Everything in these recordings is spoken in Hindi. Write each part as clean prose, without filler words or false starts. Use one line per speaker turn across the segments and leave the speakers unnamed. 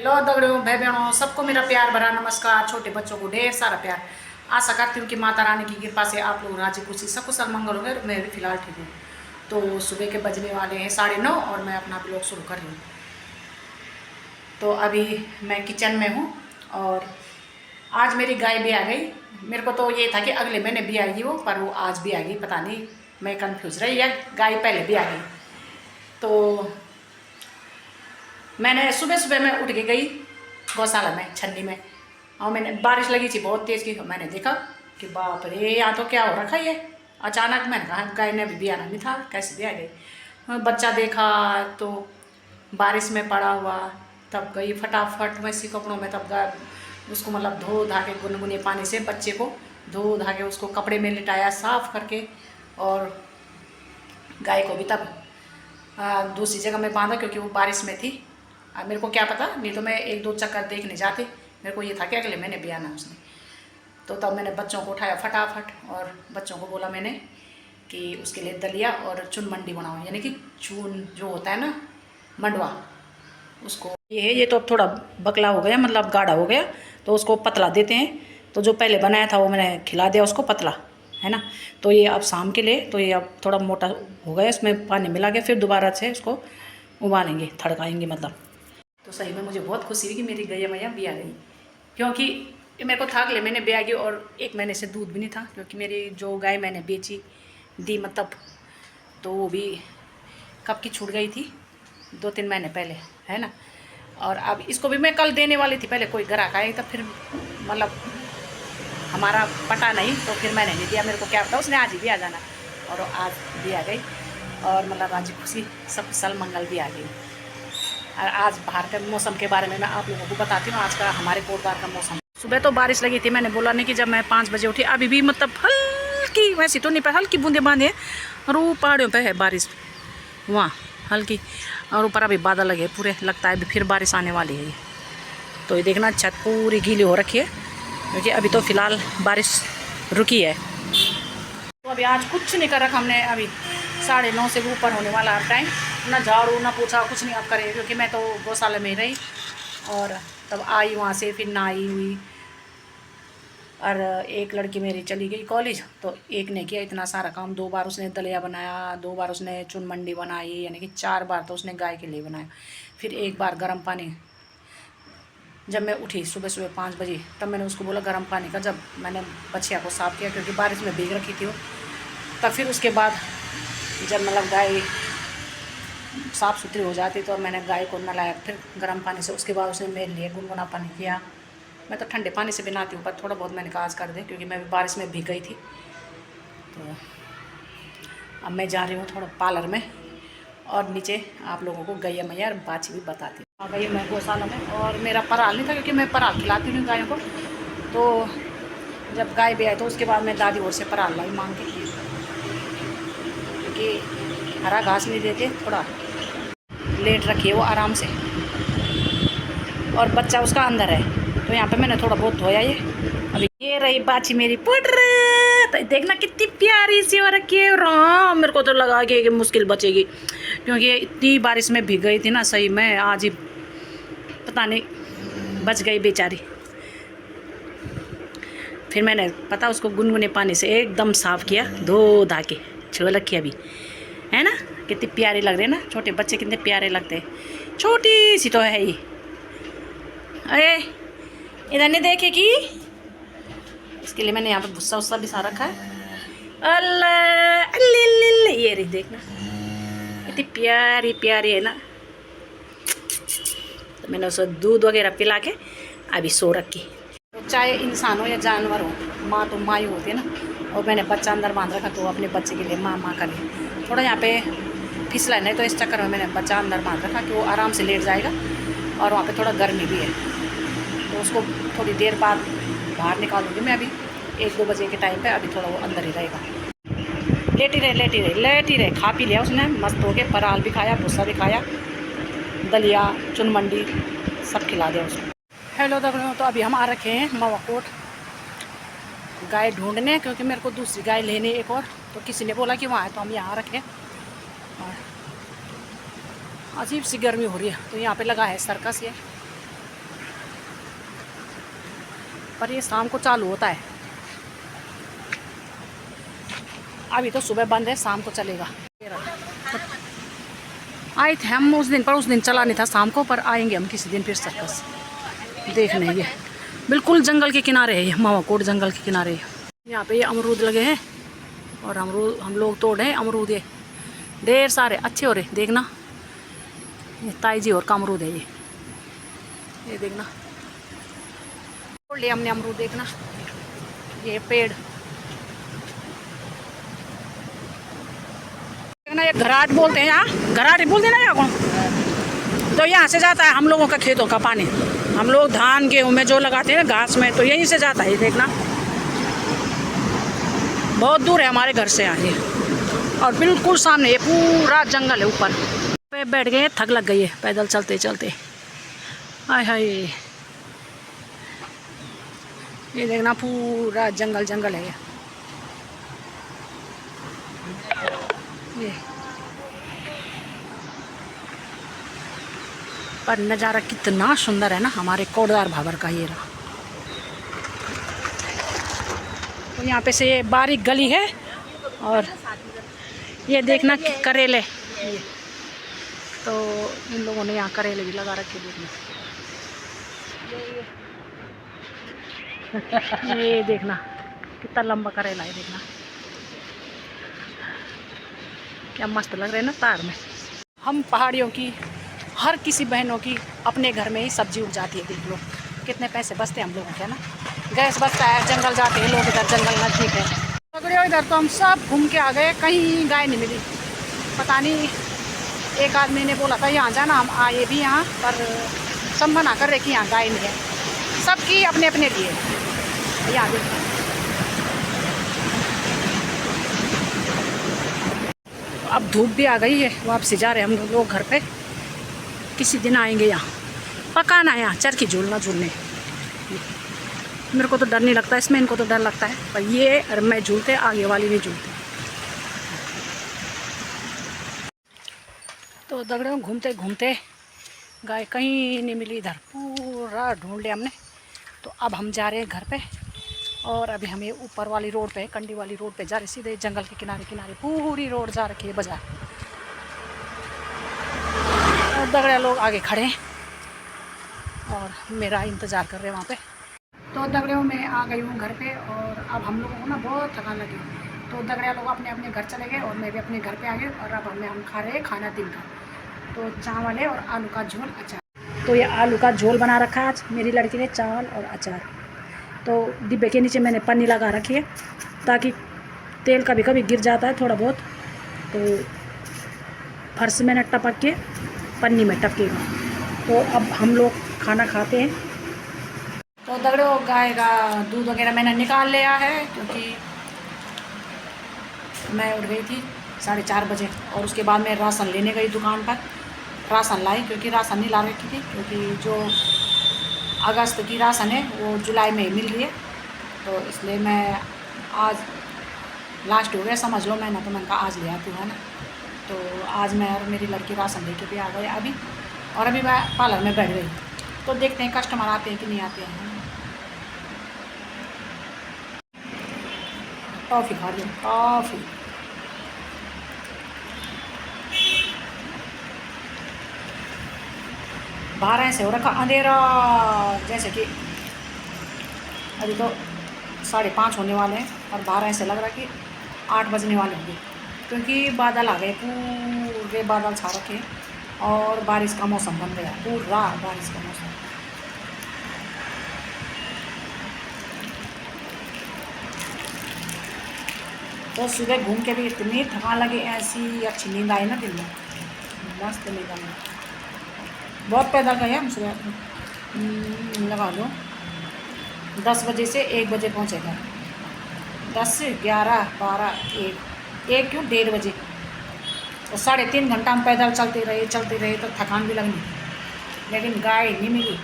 हेलो दगड़ियों भाई बहनों, सबको मेरा प्यार भरा नमस्कार। छोटे बच्चों को ढेर सारा प्यार। आशा करती हूँ कि माता रानी की कृपा से आप लोग राजी खुशी सब कुशल मंगल होंगे। मैं भी फिलहाल ठीक हूँ। तो सुबह के बजने वाले हैं 9:30 और मैं अपना ब्लॉग शुरू कर रही हूँ। तो अभी मैं किचन में हूँ और आज मेरी गाय भी आ गई। मेरे को तो ये था कि अगले महीने भी आएगी वो, पर वो आज भी आ गई। पता नहीं, मैं कन्फ्यूज रही, या गाय पहले भी आ गई। तो मैंने सुबह सुबह में उठ के गई गौशाला में, छन्नी में, और मैंने बारिश लगी थी बहुत तेज़ की। मैंने देखा कि बाप रे, यहाँ तो क्या हो रखा है ये। अचानक मैंने कहा गाय ने भी आना नहीं था, कैसे भी आ गई। बच्चा देखा तो बारिश में पड़ा हुआ, तब गई फटाफट वैसी कपड़ों में, तब गाय उसको मतलब धो धा के गुनगुने पानी से बच्चे को धो धा के उसको कपड़े में लिटाया साफ करके, और गाय को भी तब दूसरी जगह में बांधा क्योंकि वो बारिश में थी। अब मेरे को क्या पता, नहीं तो मैं एक दो चक्कर देखने जाती। मेरे को ये था कि अगले महीने भी आना उसने। तो तब मैंने बच्चों को उठाया फटाफट और बच्चों को बोला मैंने कि उसके लिए दलिया और चून मंडी बनाओ, यानी कि चून जो होता है ना, मंडवा, उसको। ये तो अब थोड़ा बकला हो गया, मतलब गाढ़ा हो गया, तो उसको पतला देते हैं। तो जो पहले बनाया था वो मैंने खिला दिया उसको पतला, है ना। तो ये अब शाम के लिए, तो ये अब थोड़ा मोटा हो गया, इसमें पानी मिला के फिर दोबारा से उसको उबालेंगे, थड़काएंगे मतलब। तो सही में मुझे बहुत खुशी हुई कि मेरी गैया मैया भी आ गई, क्योंकि मेरे को था अगले महीने भी आ गई और 1 महीने से दूध भी नहीं था, क्योंकि मेरी जो गाय मैंने बेची दी मतलब, तो वो भी कब की छूट गई थी, 2-3 महीने पहले, है ना। और अब इसको भी मैं कल देने वाली थी, पहले कोई ग्राहक आया तब फिर मतलब हमारा पटा नहीं, तो फिर मैंने नहीं दिया। मेरे को क्या पता उसने आज ही भी आ जाना, और आज भी आ गई। और मतलब आज खुशी सब कुशल मंगल भी आ गई। और आज बाहर के मौसम के बारे में मैं आप लोगों को बताती हूँ। आज का हमारे कोटबार का मौसम, सुबह तो बारिश लगी थी, मैंने बोला नहीं कि जब मैं 5 बजे उठी, अभी भी मतलब हल्की, वैसी तो नहीं पर हल्की बूंदे बांधे, और वो पहाड़ियों पे है बारिश वहाँ हल्की, और ऊपर अभी बादल लगे पूरे, लगता है अभी फिर बारिश आने वाली है। तो ये देखना छत पूरी गीली हो रखी है, क्योंकि अभी तो फ़िलहाल बारिश रुकी है। तो अभी आज कुछ नहीं कर रखा हमने, अभी 9:30 से ऊपर होने वाला है टाइम। ना झाड़ू ना पूछा, कुछ नहीं अब करे, क्योंकि मैं तो गौशाला में रही और तब आई वहाँ से, फिर नहाई हुई। और एक लड़की मेरी चली गई कॉलेज, तो एक ने किया इतना सारा काम। 2 बार उसने दलिया बनाया, 2 बार उसने चून मंडी बनाई, यानी कि 4 बार तो उसने गाय के लिए बनाया। फिर एक बार गर्म पानी, जब मैं उठी सुबह सुबह 5 बजे, तब मैंने उसको बोला गर्म पानी का, जब मैंने बछिया को साफ़ किया क्योंकि बारिश में भीग रखी थी वो, तब फिर उसके बाद जब मतलब गाय साफ़ सुथरी हो जाती तो मैंने गाय को नहलाया फिर गर्म पानी से। उसके बाद उसने मेरे लिए गुनगुना पानी किया। मैं तो ठंडे पानी से भी नहाती हूँ, पर थोड़ा बहुत मैंने कहा आज कर दे, क्योंकि मैं भी बारिश में भीग गई थी। तो अब मैं जा रही हूँ थोड़ा पार्लर में, और नीचे आप लोगों को गैया मैया और बाछी भी बताती हूँ। आ गई मैं गौशाला में, और मेरा पराल नहीं था, क्योंकि मैं पराल खिलाती हूँ गायों को। तो जब गाय भी आई तो उसके बाद मैं दादी और से पराल लाई मांग के, क्योंकि हरा घास नहीं देते, थोड़ा लेट रखिए वो आराम से। और बच्चा उसका अंदर है, तो यहाँ पे मैंने थोड़ा बहुत धोया ये। अभी ये रही बाछी मेरी पुटर, तो देखना कितनी प्यारी सी हो रखी है। राम, मेरे को तो लगा कि मुश्किल बचेगी, क्योंकि इतनी बारिश में भीग गई थी ना, सही में आज ही पता नहीं बच गई बेचारी। फिर मैंने पता उसको गुनगुने पानी से एकदम साफ़ किया, धो धा के छोड़ रखी अभी, है ना। कितनी प्यारी लग रही है ना, छोटे बच्चे कितने प्यारे लगते हैं। छोटी सी तो है ही। अरे इधर नहीं देखेगी, इसके लिए मैंने यहाँ पे भुस्सा उस्सा बिछा रखा है। अल्लाह अल्ले, ये रही देखना कितनी प्यारी प्यारी है ना। तो मैंने उसको दूध वगैरह पिला के अभी सो रखी। तो चाहे इंसान हो या जानवर हो, माँ तो माँ ही होती है ना। और मैंने बच्चा अंदर बांध रखा, तो अपने बच्चे के लिए माँ माँ कर ली। थोड़ा यहाँ पे फिसला नहीं, तो इस चक्कर में मैंने बच्चा अंदर बांध रखा कि वो आराम से लेट जाएगा। और वहाँ पे थोड़ा गर्मी भी है, तो उसको थोड़ी देर बाद बाहर निकालूंगी मैं। अभी 1-2 बजे के टाइम पे अभी थोड़ा वो अंदर ही रहेगा। लेटी रहे, खा पी लिया उसने मस्त हो के, पराल भी खाया, भूसा भी खाया, दलिया चुन मंडी सब खिला दिया उसको। हेलो दगड़ियों, तो अभी हम आ रखे हैं मवाकोट गाय ढूंढने, क्योंकि मेरे को दूसरी गाय लेने एक और, तो किसी ने बोला कि वहाँ है, तो हम यहाँ रखें। और अजीब सी गर्मी हो रही है, तो यहाँ पे लगा है सर्कस ये, पर ये शाम को चालू होता है। अभी तो सुबह बंद है, शाम को चलेगा। आए थे हम उस दिन, पर उस दिन चला नहीं था शाम को, पर आएंगे हम किसी दिन फिर सर्कस देखने। ये बिल्कुल जंगल के किनारे है, ये मावाकोट जंगल के किनारे है। यहाँ पे ये अमरूद लगे हैं और अमरूद हम लोग तोड़े हैं। अमरूद ये ढेर सारे अच्छे हो रहे, देखना ये ताई जी और का अमरूद है। ये देखना तोड़ लिया हमने अमरूद, देखना ये पेड़। देखना ये घराट बोलते हैं, यहाँ घराट बोलते हैं ना यहाँ को। तो यहाँ से जाता है हम लोगों का खेतों का पानी, हम लोग धान गेहूँ में जो लगाते हैं घास में, तो यहीं से जाता है। देखना बहुत दूर है हमारे घर से यहाँ ये, और बिल्कुल सामने ये पूरा जंगल है। ऊपर पे बैठ गए, थक लग गई है पैदल चलते चलते। हाय हाय, ये देखना पूरा जंगल जंगल है ये। पर नज़ारा कितना सुंदर है ना हमारे कोटद्वार भाबर का। ये रहा, तो यहाँ पे से ये बारीक गली है, और ये देखना करेले, ये तो इन लोगों ने यहाँ करेले भी लगा रखे। देखना ये देखना कितना लंबा करेला है, देखना क्या मस्त लग रहे हैं ना तार में। हम पहाड़ियों की हर किसी बहनों की अपने घर में ही सब्जी उग जाती है। देख लो कितने पैसे बचते हैं हम लोगों के ना, गैस बचता है, जंगल जाते हैं लोग, इधर जंगल नज़दीक है। पकड़ियो इधर तो हम सब घूम के आ गए, कहीं गाय नहीं मिली। पता नहीं, एक आदमी ने बोला था यहाँ जाना, हम आए भी यहाँ, पर सब मना कर रहे कि यहाँ गाय नहीं है। सबकी अपने अपने लिए यहाँ देखो। अब धूप भी आ गई है, वापसी जा रहे हैं हम लोग घर पे। किसी दिन आएंगे यहाँ, पकाना है यहाँ चरखी झूलना झूलने। मेरे को तो डर नहीं लगता इसमें, इनको तो डर लगता है, पर ये और मैं झूलते, आगे वाली नहीं झूलते। तो दगड़े घूमते घूमते गाय कहीं नहीं मिली, इधर पूरा ढूंढ लिया हमने। तो अब हम जा रहे हैं घर पे, और अभी हमें ऊपर वाली रोड पे, कंडी वाली रोड पे जा रहे, सीधे जंगल के किनारे किनारे पूरी रोड जा रखी है बाजार। और दगड़े लोग आगे खड़े हैं और मेरा इंतज़ार कर रहे हैं वहाँ पे। तो दगड़ियों मैं आ गई हूँ घर पे, और अब हम लोगों को ना बहुत थकान लगी। तो दगड़िया लोग अपने अपने घर चले गए और मैं भी अपने घर पे आ गई, और अब हम खा रहे हैं खाना दिन का। तो चावल है और आलू का झोल, अचार। तो ये आलू का झोल बना रखा है आज मेरी लड़की ने, चावल और अचार। तो डिब्बे के नीचे मैंने पन्नी लगा रखी है, ताकि तेल कभी कभी गिर जाता है थोड़ा बहुत, तो फर्श में न टपक के पन्नी में टपकेगा। तो अब हम लोग खाना खाते हैं। तो दगड़ो गाय का दूध वगैरह मैंने निकाल लिया है, क्योंकि मैं उठ गई थी 4:30 बजे, और उसके बाद मैं राशन लेने गई दुकान पर। राशन लाई, क्योंकि राशन नहीं ला रखी थी, क्योंकि जो अगस्त की राशन है वो जुलाई में मिल रही है। तो इसलिए मैं आज लास्ट हो गया समझ लो मैंने, तो मैंने कहा आज ले आती हूँ ना। तो आज मैं और मेरी लड़की राशन लेके भी आ गए अभी, और अभी मैं पार्लर में बैठ गई। तो देखते हैं कस्टमर आते हैं कि नहीं आते हैं। टॉफ़ी खा रही हूँ, टॉफ़ी। बाहर ऐसे हो रखा अंधेरा, जैसे कि अभी तो 5:30 होने वाले हैं, और बाहर ऐसे लग रहा कि 8 बजने वाले होंगे, क्योंकि बादल आ गए, पूरे बादल छा रखे हैं, और बारिश का मौसम बन गया, पूरा बारिश का मौसम। तो सुबह घूम के भी इतनी थकान लगी, ऐसी अच्छी नींद आई ना दिन में, मस्त नींद आई। बहुत पैदल गए हम सुबह, लगा लो 10 बजे से 1 बजे पहुँचे थे। 10 से 11, 12, 1 क्यों 1:30 बजे। तो 3.5 घंटा हम पैदल चलते रहे, तो थकान भी लगनी, लेकिन गाय नहीं मिली।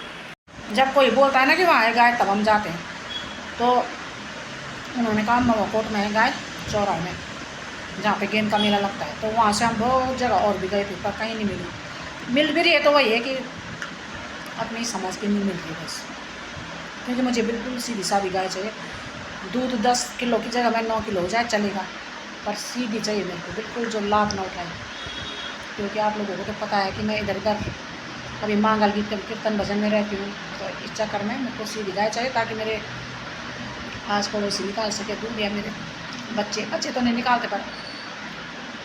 जब कोई बोलता है ना कि वहाँ है गाय, तब हम जाते हैं। तो उन्होंने कहा मावाकोट में है गाय, चौराहे में, जहाँ पे गेंद का मेला लगता है। तो वहाँ से हम बहुत जगह और भी गए थे, पर कहीं नहीं मिली। मिल भी रही है तो वही है कि अपनी समझ की नहीं मिल रही बस। क्योंकि मुझे बिल्कुल सीधी सादी गाय चाहिए। दूध 10 किलो की जगह में 9 किलो हो जाए चलेगा, पर सीधी चाहिए मेरे को, बिल्कुल जो लात ना उठाए। क्योंकि आप लोगों को तो पता है कि मैं इधर उधर कभी मांगल गीत कभी कीर्तन भजन में रहती हूँ, तो इस चक्कर में मेरे को सीधी गाय चाहिए, ताकि मेरे आस पड़ोसी निकाल सके दूध, या मेरे बच्चे तो नहीं निकालते, पर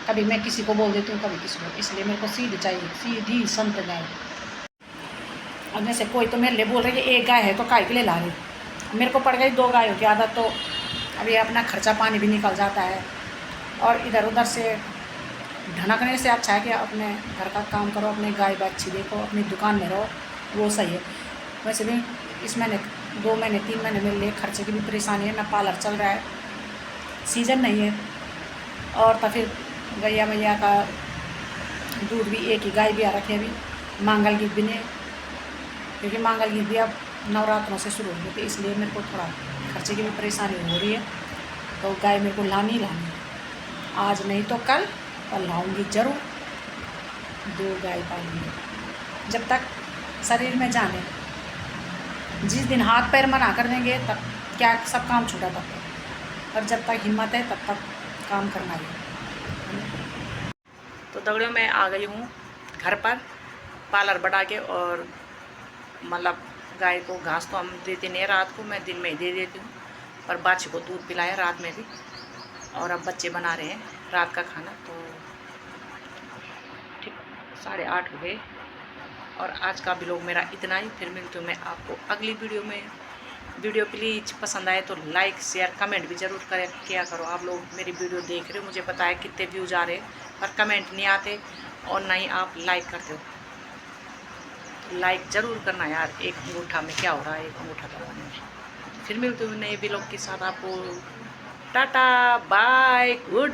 कभी मैं किसी को बोल देती हूँ, कभी किसी को, इसलिए मेरे को सीधी चाहिए, सीधी संत गाय। अब जैसे कोई तो मेरे लिए बोल रही है एक गाय है तो काय के लिए ला रही, मेरे को पड़ गई 2 गायों की आदत, तो अभी अपना खर्चा पानी भी निकल जाता है, और इधर उधर से ढनकने से अच्छा है कि अपने घर का काम करो, अपनी गाय बच्ची देखो, अपनी दुकान में रहो, वो सही है। वैसे भी इस महीने 2 महीने 3 महीने मेरे लिए खर्चे की भी परेशानी है, ना पार्लर चल रहा है, सीज़न नहीं है, और तो फिर गैया मैया का दूध भी एक ही गाय भी आ रखे अभी, मांगल गीत भी नहीं, क्योंकि मांगल गीत भी अब नवरात्रों से शुरू हो गए, तो इसलिए मेरे को थोड़ा खर्चे की भी परेशानी हो रही है। तो गाय मेरे को लानी है, आज नहीं तो कल, और लाऊंगी ज़रूर। 2 गाय पालूंगी जब तक शरीर में जाने। जिस दिन हाथ पैर मना कर देंगे तब क्या सब काम छूटा तब तक, और जब तक हिम्मत है तब तक काम करना है। तो दगड़ियों मैं आ गई हूँ घर पर पार्लर बढ़ा के, और मतलब गाय को घास तो हम देते नहीं, रात को मैं दिन में ही दे देती हूँ, पर बाछी को दूध पिलाया रात में भी, और अब बच्चे बना रहे हैं रात का खाना। तो ठीक 8:30 हो गए, और आज का ब्लॉग मेरा इतना ही। फिर मिलती हूँ मैं आपको अगली वीडियो में। वीडियो प्लीज़ पसंद आए तो लाइक शेयर कमेंट भी ज़रूर किया करो। आप लोग मेरी वीडियो देख रहे हो, मुझे पता है कितने व्यूज़ आ रहे हैं, पर कमेंट नहीं आते, और ना ही आप लाइक करते हो। लाइक ज़रूर करना यार, एक अंगूठा में क्या हो रहा है, एक अंगूठा दबाने में। फिर मिलते हुए नए ब्लॉग के साथ, आपको टाटा बाय गुड।